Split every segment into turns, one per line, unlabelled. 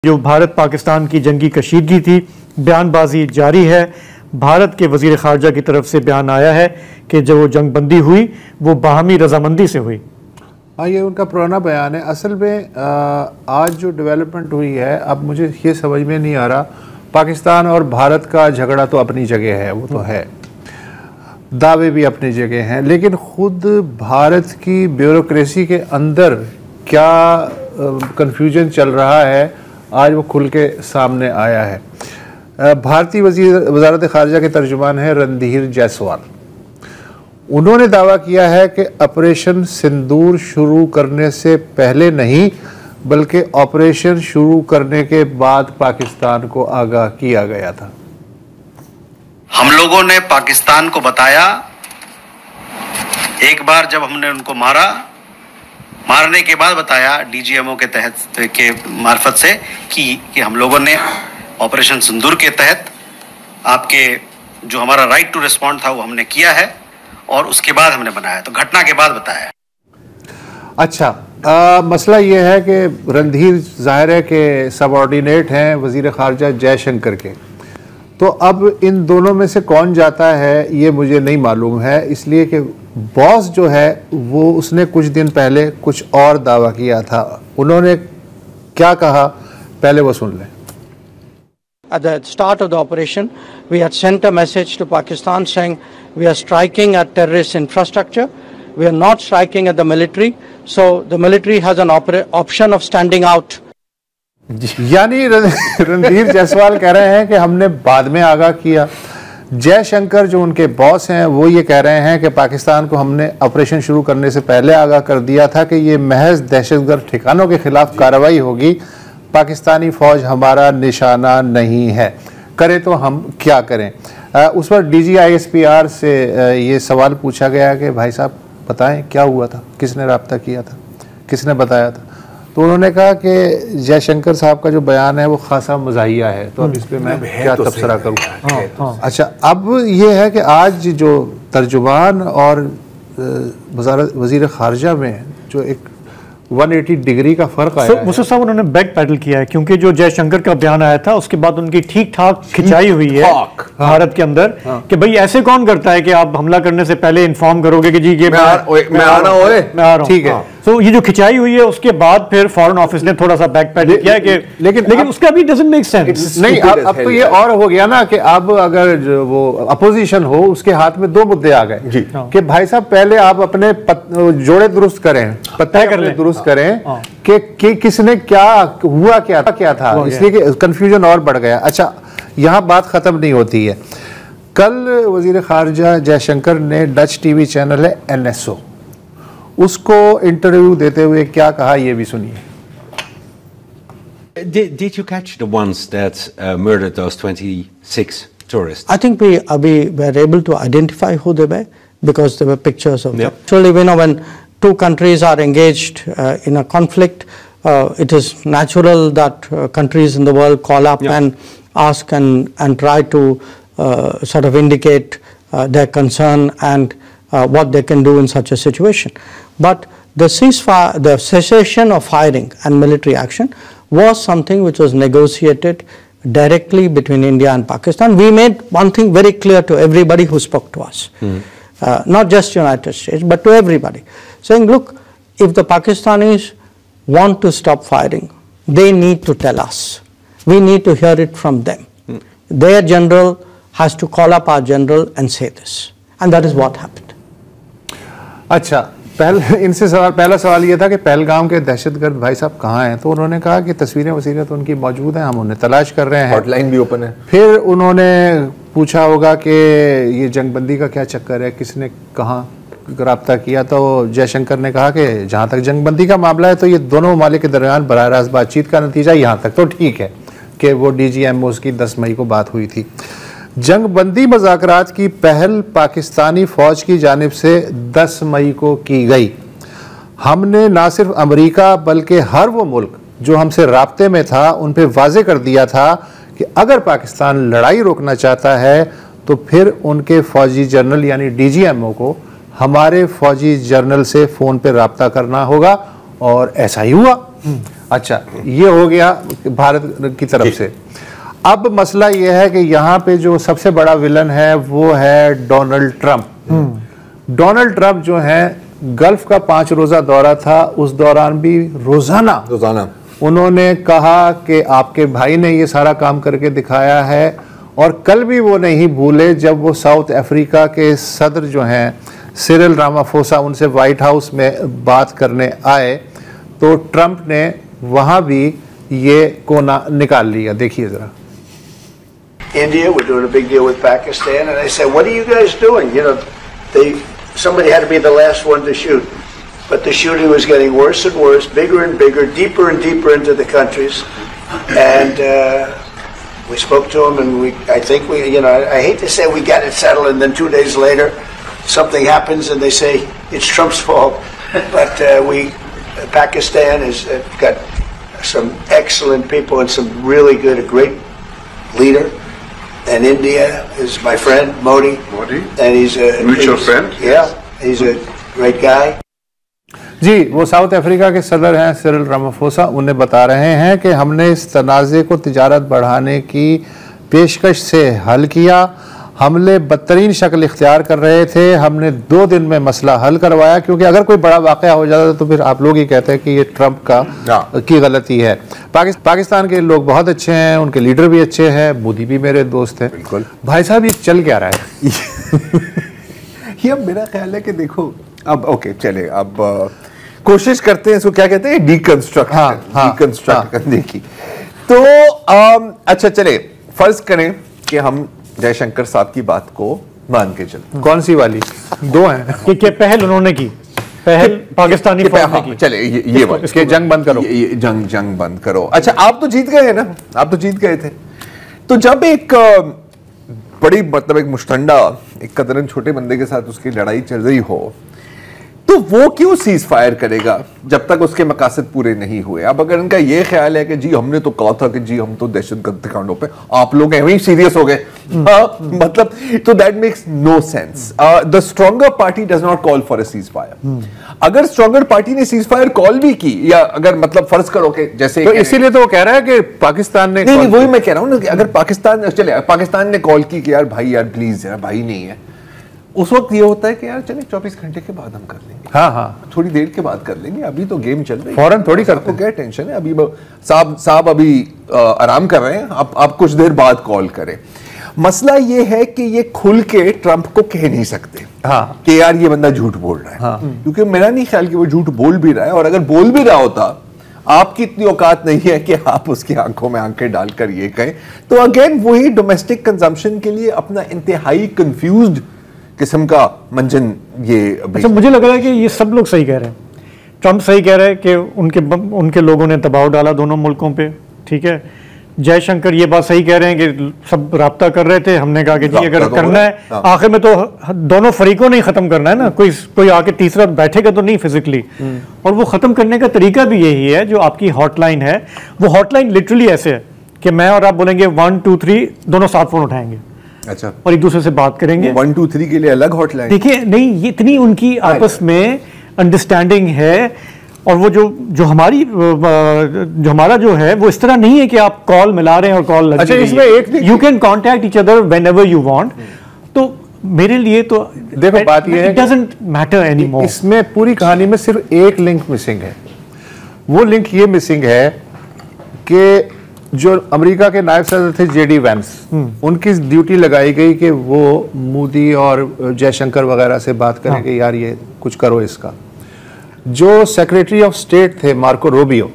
जो भारत पाकिस्तान की जंगी कशीदगी थी, बयानबाजी जारी है। भारत के वज़ीर ख़ारजा की तरफ से बयान आया है कि जो जंग बंदी हुई वो बाहमी रजामंदी से हुई।
हाँ, ये उनका पुराना बयान है। असल में आज जो डेवलपमेंट हुई है, अब मुझे ये समझ में नहीं आ रहा, पाकिस्तान और भारत का झगड़ा तो अपनी जगह है, वो तो है, दावे भी अपनी जगह हैं, लेकिन ख़ुद भारत की ब्यूरोक्रेसी के अंदर क्या कन्फ्यूजन चल रहा है, आज वो खुल के सामने आया है। भारतीय वज़ारत ख़ारजा के तर्जुमान है रणधीर जायसवाल। उन्होंने दावा किया है कि ऑपरेशन सिंदूर शुरू करने से पहले नहीं बल्कि ऑपरेशन शुरू करने के बाद पाकिस्तान को आगाह किया गया था।
हम लोगों ने पाकिस्तान को बताया, एक बार जब हमने उनको मारने के बाद बताया डीजीएमओ के तहत के मार्फत से कि हम लोगों ने ऑपरेशन सिंदूर के तहत आपके जो हमारा राइट टू रिस्पॉन्ड था वो हमने किया है और उसके बाद हमने बनाया, तो घटना के बाद बताया।
अच्छा, मसला ये है कि रणधीर ज़ाहिर है कि सबऑर्डिनेट हैं वज़ीर ख़ारजा जयशंकर के, तो अब इन दोनों में से कौन जाता है ये मुझे नहीं मालूम है, इसलिए कि बॉस जो है वो उसने कुछ दिन पहले कुछ और दावा किया था। उन्होंने क्या कहा, पहले वो सुन लें।
At the start of the operation, we had sent a message to Pakistan saying we are striking at terrorist infrastructure, we are not striking at the military, so the military has an option of standing out.
यानी रणधीर जायसवाल कह रहे हैं कि हमने बाद में आगाह किया। जयशंकर जो उनके बॉस हैं वो ये कह रहे हैं कि पाकिस्तान को हमने ऑपरेशन शुरू करने से पहले आगाह कर दिया था कि ये महज दहशतगर्द ठिकानों के खिलाफ कार्रवाई होगी, पाकिस्तानी फ़ौज हमारा निशाना नहीं है, करे तो हम क्या करें। उस पर DGISPR से ये सवाल पूछा गया कि भाई साहब बताएं क्या हुआ था, किसने रब्ता किया था, किसने बताया था, तो उन्होंने कहा कि जयशंकर साहब का जो बयान है वो खासा मज़ाहिया है, तो अब इस पर मैं क्या तबसरा करूँ। अच्छा, अब ये है कि आज जो तर्जुमान और वज़ीर ख़ारजा में जो एक 180 डिग्री का फर्क आया है।
मुसर साहब उन्होंने बैक पैडल किया है, क्योंकि जो जयशंकर का बयान आया था उसके बाद उनकी ठीक ठाक खिंचाई हुई है भारत के अंदर कि भाई ऐसे कौन करता है कि आप हमला करने से पहले इन्फॉर्म करोगे कि जी ये मैं आ रहा हूँ, ठीक है। तो ये जो खिंचाई हुई है उसके बाद फिर फॉरेन ऑफिस ने थोड़ा सा बैक पैडल किया है कि लेकिन उसका भी डजंट मेक सेंस।
नहीं, अब तो ये और हो गया ना कि अब अगर जो वो अपोजिशन हो उसके हाथ में दो मुद्दे आ गए कि भाई साहब पहले आप अपने जोड़े दुरुस्त करें, पत्ते अपने दुरुस्त करें कि किसने क्या हुआ, क्या था, इसलिए कि कंफ्यूजन और बढ़ गया। अच्छा, यहाँ बात खत्म नहीं होती है। कल वज़ीर ख़ारजा जयशंकर ने डच टीवी चैनल है NSO, उसको इंटरव्यू देते हुए क्या कहा ये भी सुनिए।
Did you catch the ones that murdered those 26 tourists?
I think we were able to identify who they were because there were pictures of them. Actually, you know, when two countries are engaged in a conflict, it is natural that countries in the world call up and ask and try to sort of indicate their concern and what they can do in such a situation. But the ceasefire, the cessation of firing and military action was something which was negotiated directly between India and Pakistan. We made one thing very clear to everybody who spoke to us, not just United States, but to everybody, saying, look, if the Pakistanis want to stop firing, they need to tell us. We need to hear it from them. Their general has to call up our general and say this. And that is what happened.
अच्छा, पहला सवाल ये था कि पहलगाम के दहशतगर्द भाई साहब कहाँ हैं, तो उन्होंने कहा कि तस्वीरें वसीलें तो उनकी मौजूद हैं, हम उन्हें तलाश कर रहे हैं,
हॉटलाइन भी ओपन है।
फिर उन्होंने पूछा होगा कि ये जंगबंदी का क्या चक्कर है, किसने कहाँ रब्ता किया, तो जयशंकर ने कहा कि जहाँ तक जंगबंदी का मामला है तो ये दोनों ममालिक के दरमियान बराह रास्त बातचीत का नतीजा, यहाँ तक तो ठीक है कि वो DGMO की 10 मई को बात हुई थी। जंगबंदी मुज़ाकरात की पहल पाकिस्तानी फ़ौज की जानिब से 10 मई को की गई। हमने ना सिर्फ अमेरिका बल्कि हर वो मुल्क जो हमसे राब्ते में था उन पे वाज़े कर दिया था कि अगर पाकिस्तान लड़ाई रोकना चाहता है तो फिर उनके फ़ौजी जनरल यानी DGMO को हमारे फ़ौजी जनरल से फ़ोन पे रब्ता करना होगा, और ऐसा ही हुआ। अच्छा, ये हो गया भारत की तरफ से। अब मसला ये है कि यहाँ पे जो सबसे बड़ा विलन है वो है डोनाल्ड ट्रंप। डोनाल्ड ट्रंप जो है, गल्फ का 5 रोजा दौरा था, उस दौरान भी रोजाना उन्होंने कहा कि आपके भाई ने ये सारा काम करके दिखाया है। और कल भी वो नहीं भूले जब वो साउथ अफ्रीका के सदर जो हैं सिरिल रामाफोसा उनसे व्हाइट हाउस में बात करने आए, तो ट्रंप ने वहां भी ये कोना निकाल लिया। देखिए जरा।
India, we're doing a big deal with Pakistan, and I said, what are you guys doing? You know, somebody had to be the last one to shoot, but the shooting was getting worse and worse, bigger and bigger, deeper and deeper into the countries, and we spoke to them, and I think we, you know, I hate to say we got it settled, and then 2 days later, something happens, and they say it's Trump's fault, but Pakistan has got some excellent people and some really good, a great leader. And India is my friend Modi, and he's a mutual friend. Yeah, he's a great guy.
जी, वो south Africa के सदर हैं Cyril Ramaphosa, उन्हें बता रहे हैं कि हमने इस तनाज़े को तिजारत बढ़ाने की पेशकश से हल किया। हमले बदतरीन शक्ल इख्तियार कर रहे थे, हमने 2 दिन में मसला हल करवाया, क्योंकि अगर कोई बड़ा वाक़या हो जाता तो फिर आप लोग ही कहते हैं कि ये ट्रंप की गलती है। पाकिस्तान के लोग बहुत अच्छे हैं, उनके लीडर भी अच्छे हैं, मोदी भी मेरे दोस्त हैं। बिल्कुल भाई साहब, ये चल क्या रहा है?
ये अब मेरा ख्याल है कि देखो, अब ओके चले, अब कोशिश करते हैं इसको क्या कहते हैं, डिकंस्ट्रक्ट करने की। तो अच्छा चले, फर्ज करें कि हम जयशंकर साहब की बात को मान के चलते।
कौन सी वाली? 2 हैं
कि पहल उन्होंने की, पहल पाकिस्तानी फौज ने की।
चले ये बात,
इसके जंग बंद करो,
ये जंग बंद करो। अच्छा, आप तो जीत गए हैं ना, आप तो जीत गए थे। तो जब एक बड़ी मतलब एक मुश्तंडा, एक कतरन छोटे बंदे के साथ उसकी लड़ाई चल रही हो, तो वो क्यों सीज फायर करेगा जब तक उसके मकासद पूरे नहीं हुए? अब अगर इनका ये ख्याल है कि जी हमने तो कहा था कि जी हम तो दहशतगर्द ठिकानों पे, आप लोग ऐਵੇਂ ही सीरियस हो गए, मतलब तो that makes no sense. The stronger party does not call for a ceasefire. अगर स्ट्रॉन्गर पार्टी ने सीज फायर कॉल भी की, या अगर मतलब फर्ज करो कि जैसे,
तो इसीलिए तो वो कह रहा है कि पाकिस्तान ने,
नहीं वही मैं कह रहा हूं ना कि अगर पाकिस्तान ने कॉल की कि यार भाई, यार प्लीज, यार भाई नहीं है, उस वक्त ये होता है कि यार चले 24 घंटे के बाद हम कर लेंगे,
हाँ
थोड़ी देर के बाद कर लेंगे, अभी तो गेम चल रही है,
फौरन थोड़ी करते,
क्या टेंशन है, अभी साहब अभी आराम कर रहे हैं, आप कुछ देर बाद कॉल करें। मसला ये है कि ये खुल के ट्रंप को कह नहीं सकते कि यार ये बंदा झूठ बोल रहा है, क्योंकि मेरा नहीं ख्याल कि वो झूठ बोल भी रहा है, और अगर बोल भी रहा होता, आपकी इतनी औकात नहीं है कि आप उसकी आंखों में आंखें डालकर ये कहें। तो अगेन वही डोमेस्टिक कंजम्पशन के लिए अपना इंतहाई कंफ्यूज्ड किस्म का मंजन ये।
अच्छा, मुझे लग रहा है कि ये सब लोग सही कह रहे हैं, ट्रंप सही कह रहे हैं कि उनके लोगों ने दबाव डाला दोनों मुल्कों पे, ठीक है। जयशंकर ये बात सही कह रहे हैं कि सब राब्ता कर रहे थे, हमने कहा कि जी अगर करना है, आखिर में तो दोनों फरीकों ने ही खत्म करना है ना, कोई आके तीसरा बैठेगा तो नहीं फिजिकली, और वो खत्म करने का तरीका भी यही है। जो आपकी हॉटलाइन है, वो हॉटलाइन लिटरली ऐसे है कि मैं और आप बोलेंगे 1 2 3, दोनों साथ फोन उठाएंगे,
अच्छा,
और एक दूसरे से बात करेंगे।
1 2 3 के लिए अलग हॉटलाइन,
देखिए नहीं, ये इतनी उनकी आपस में अंडरस्टैंडिंग है, और वो जो हमारा जो है वो इस तरह नहीं है कि आप कॉल मिला रहे हैं और कॉल लग,
अच्छा, इसमें एक
you can contact each other when ever you want. तो मेरे लिए तो
देखो बात ये है,
इट डजंट मैटर एनीमोर।
इसमें पूरी कहानी में सिर्फ एक लिंक मिसिंग है। वो लिंक ये मिसिंग है कि जो अमेरिका के नायब सदर थे जेडी वैंस, उनकी ड्यूटी लगाई गई कि वो मोदी और जयशंकर वगैरह से बात करें कि यार ये कुछ करो इसका। जो सेक्रेटरी ऑफ स्टेट थे मार्को रूबियो,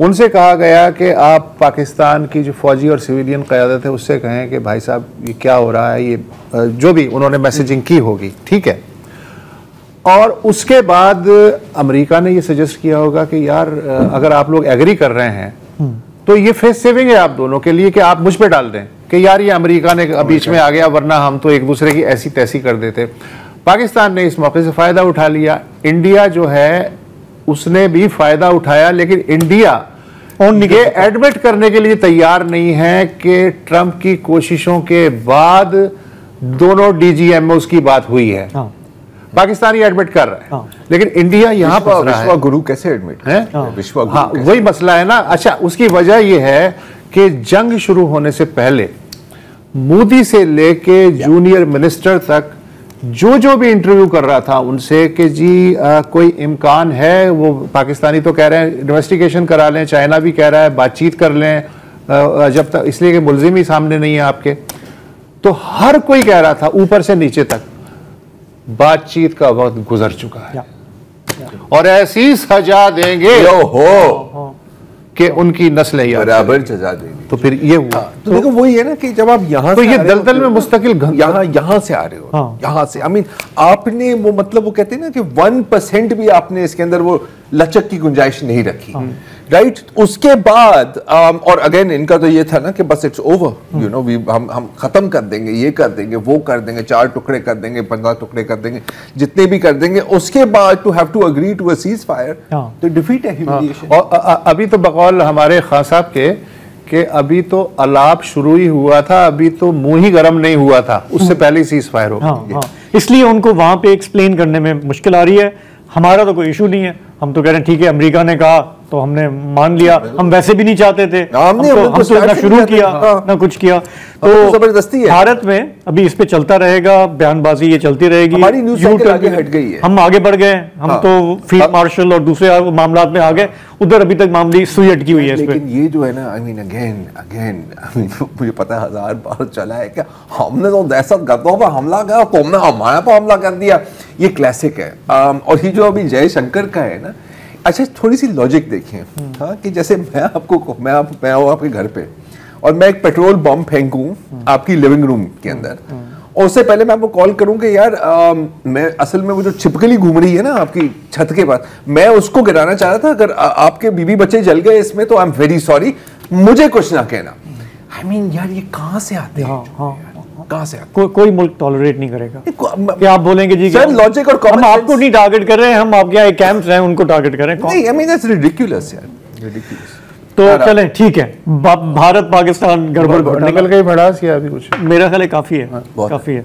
उनसे कहा गया कि आप पाकिस्तान की जो फौजी और सिविलियन क़यादत है उससे कहें कि भाई साहब ये क्या हो रहा है, ये जो भी उन्होंने मैसेजिंग की होगी, ठीक है। और उसके बाद अमेरिका ने ये सजेस्ट किया होगा कि यार अगर आप लोग एग्री कर रहे हैं तो ये फेस सेविंग है आप दोनों के लिए कि आप मुझ पे डाल दें कि यार ये अमेरिका ने बीच में आ गया, वरना हम तो एक दूसरे की ऐसी तैसी कर देते। पाकिस्तान ने इस मौके से फ़ायदा उठा लिया। इंडिया जो है उसने भी फ़ायदा उठाया, लेकिन इंडिया ये एडमिट करने के लिए तैयार नहीं है कि ट्रंप की कोशिशों के बाद दोनों DGMOs की बात हुई है। पाकिस्तान ये एडमिट कर रहा है, लेकिन इंडिया यहाँ पर
विश्व गुरु कैसे एडमिट है? विश्व गुरु,
हाँ, वही मसला है ना। अच्छा, उसकी वजह यह है कि जंग शुरू होने से पहले मोदी से लेके जूनियर मिनिस्टर तक जो भी इंटरव्यू कर रहा था उनसे कि जी कोई इम्कान है, वो पाकिस्तानी तो कह रहे हैं इन्वेस्टिगेशन करा लें, चाइना भी कह रहा है बातचीत कर लें जब तक, इसलिए कि मुलजिम ही सामने नहीं है आपके। तो हर कोई कह रहा था ऊपर से नीचे तक बातचीत का वक्त गुजर चुका है और ऐसी सजा देंगे कि उनकी नस्लें
बराबर सजा देंगे।
तो फिर ये हुआ।
तो देखो वही है ना कि जब आप यहाँ
तो ये दलदल में मुस्तकिल
यहाँ से आ रहे हो, यहाँ से, आई मीन आपने वो मतलब वो कहते हैं ना कि 1% भी आपने इसके अंदर वो लचक की गुंजाइश नहीं रखी, राइट? उसके बाद और अगेन इनका तो ये था ना कि बस इट्स ओवर, यू नो, हम खत्म कर देंगे, ये कर देंगे, वो कर देंगे, 4 टुकड़े कर देंगे, 15 टुकड़े कर देंगे, जितने भी कर देंगे। उसके बाद to have to agree to a ceasefire, तो डिफीट है, ह्यूमिलिएशन।
और अभी तो बकौल हमारे खान साहब के अभी तो अलाप शुरू ही हुआ था, अभी तो मुंह ही गर्म नहीं हुआ था, उससे पहले ही सीज फायर हो।
इसलिए उनको वहां पे एक्सप्लेन करने में मुश्किल आ रही है। हमारा तो कोई इशू नहीं है, हम तो कह रहे हैं ठीक है, अमेरिका ने कहा तो हमने मान लिया, हम वैसे भी नहीं चाहते थे, हम तो ना शुरू किया ना कुछ किया। तो
जबरदस्ती है।
भारत में अभी इस पे चलता रहेगा, बयानबाजी ये चलती रहेगी,
हमारी न्यूज़ साइकिल आगे हट गई है,
हम आगे बढ़ गए, हम तो फील्ड मार्शल और दूसरे मामला में आ गए, उधर अभी तक मामले सुई अटकी हुई है।
लेकिन ये जो है ना, आई मीन अगेन मुझे पता है 1000 बार चला है कि हमने तो दहशतगर्दों पर हमला किया, तुमने हमारे पर हमला कर दिया, ये क्लासिक है। और ये जो अभी जयशंकर का है ना, अच्छा थोड़ी सी लॉजिक देखिए, हाँ, कि जैसे मैं आपके घर पे और मैं एक पेट्रोल बम फेंकूं आपकी लिविंग रूम के अंदर, और उससे पहले मैं आपको कॉल करूं कि यार मैं असल में वो जो छिपकली घूम रही है ना आपकी छत के पास, मैं उसको गिराना चाह रहा था, अगर आपके बीवी बच्चे जल गए इसमें तो आई एम वेरी सॉरी, मुझे कुछ ना कहना। आई मीन यार ये कहां से आते हैं? कहां से आते?
कोई मुल्क टॉलरेट नहीं करेगा कि आप बोलेंगे जी
सर लॉजिक और कॉमन,
हम आपको नहीं टारगेट कर रहे हैं, हम आपके यहाँ कैंप्स हैं उनको टारगेट कर रहे हैं।
नहीं, आई मीन दैट्स रिडिकुलस यार, रिडिकुलस।
तो चलें ठीक है, भारत पाकिस्तान गड़बड़
निकल गई भड़ास या अभी कुछ?
मेरा ख्याल है काफी है, काफी है।